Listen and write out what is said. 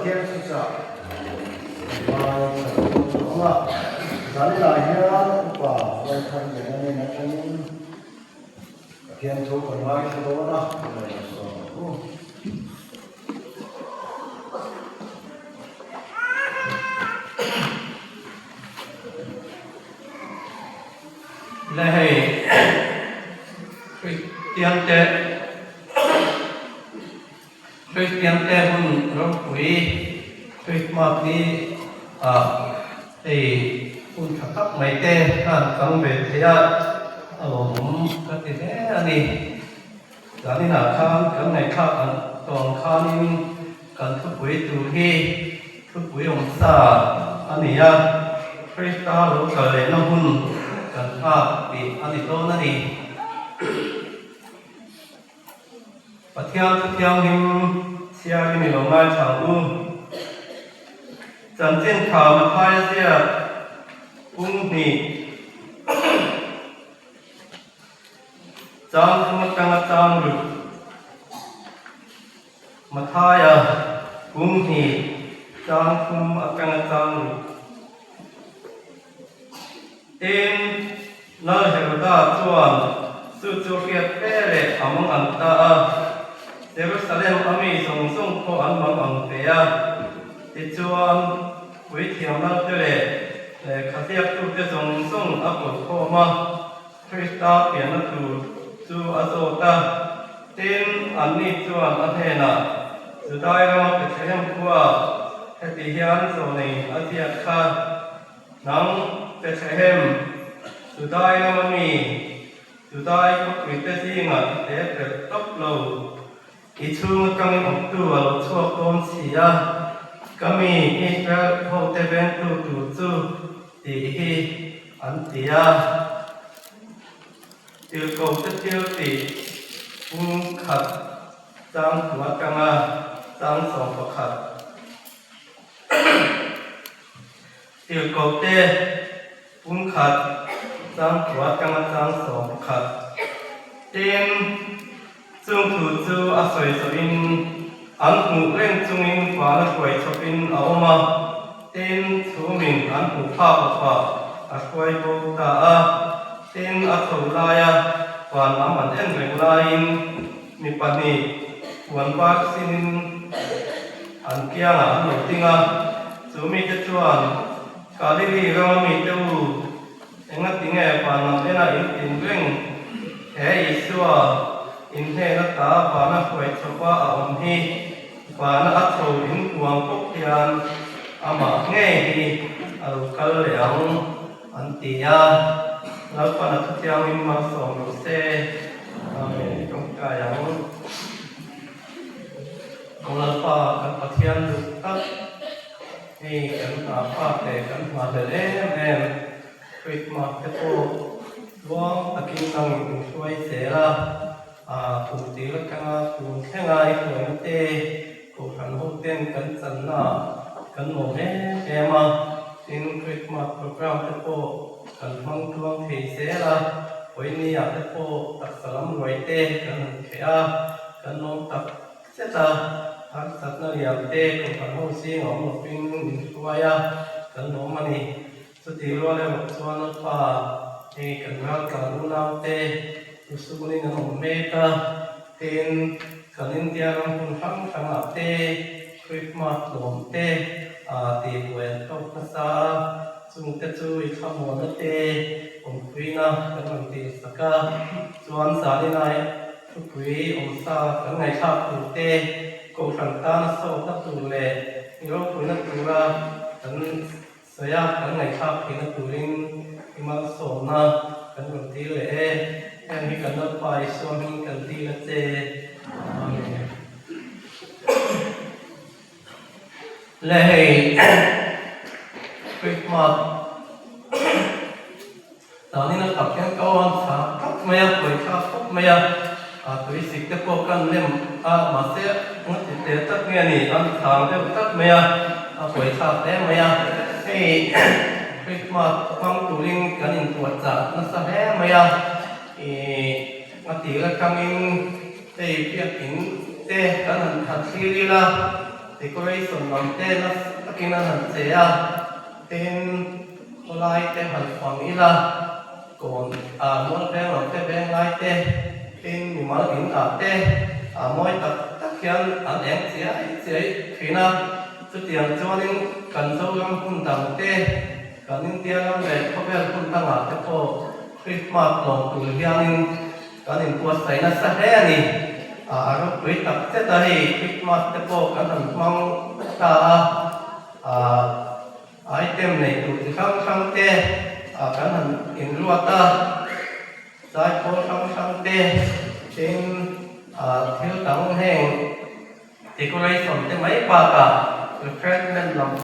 thiên sự sợ và cũng là dán lại nhá quả rồi thân để nên là thân thiên số còn hai số đó này Christian te hun rong quý Christmas đi thì hun khắc mấy te han căng về thế cái gì thế anh đi cái này là khăn cái này khăn còn khăn cần thức quý tu hi thức quý ông sa anh đi Christa lúc cái nó hun cần thì anh đi to nó đi và theo hình xe cái này là mai chẳng u chẳng trên khảo mà thay xe nì chẳng không có chẳng được mà thay nì chẳng không có chẳng được tên nơi hiểu ta chuẩn sự cho kia bé lệ among anh ta Jerusalem ami song song ko an mang ang peya ti chuan quý thiam na te le khatiak tu te song song a ko ko ma Krista pian na tu chu azota tin an ni chuan a thena judai ra pe them kwa heti hian so nei asia kha nang pe them judai ra mi judai ko quý te singa te pe top lo Ichung kami waktu walau cuak tom sia kami Israel hau teben tu dihi antia ilkau tetil ti khat sang tuat kanga sang song pakhat ilkau te khat sang tuat kanga sang song pakhat tin chung thu chu a soi so in an hmu reng chung in fa na khoi chop in a oma tin chu min an hmu pha pa a khoi bo ta a tin a tho la ya wan am an en reng la in mi pa ni wan ba sin an kia na an lo tinga chu mi te chuan ka li li ra mi te u enga tinge pa na ena in reng he isua in he na ta pa na khoi chopa a om hi pa na a tho in kuang kok hian ama nge hi al kal leang an tia la pa na thiang in ma som lo se amen trong ka yang ông la pa kan pathian lu tak hi kan ta pa te kan ma de em Christmas te po luang akin nang in suai se la phụ tỷ là các phụ thế này của anh tê của phần hậu tiên cẩn thận là cẩn một hết em xin Christmas program thế po cẩn mong tuông thì sẽ là với nia thế po tập salam rồi tê cẩn khea cẩn nông tập sẽ là ăn sạch nó liam tê của phần hậu sinh ở một bên xuôi cẩn nông mà nè số tỷ luôn là một số nó pha thì cẩn ngang cẩn nông tê Usuli na meta tin kanin dia ram pun hang hang ate Christmas lom te ti buen thok na sa chung te chu I khamo na te om kuina kan ti saka chuan sa ni nai tu kui om sa kan ngai tha tu te ko thang ta na so ta tu le ro ku na tu ra kan saya kan ngai tha ki na tu rin imal so na kan ti le em hi cần nó phải xong hi cần đi là chê lệ Christmas đó nên là tập cái câu ăn thả khóc mày tuổi khóc khóc mày tuổi xịt cái bộ cần lên mà sẽ nó chỉ để tất nghe nỉ ăn thả cái tất mày tuổi khóc thế mày hey Christmas phong tụ linh cái nhìn tuổi già nó sao thế mày mà tỷ là cam in tây việt in tây cái này thật sự đi là decoration làm tên là cái nào hẳn sẽ tên lại tên hẳn phòng ý là còn muốn tên làm tên bên lại tên mình muốn in tên mỗi tất nhiên anh em sẽ khi nào xuất hiện cho nên cần số lượng phun tăng tên cần những tiền làm về có vẻ phun tăng thế cô Christmas lòng tuổi hiền cần những cuộc sống nó sẽ thế này rồi quý tập sẽ tới Christmas thế cô cần những mong ta item này tụi chỉ không tên cần những in luật ta giải cô không tên trên thiếu tầng hàng decoration thế mấy ba cả refreshment làm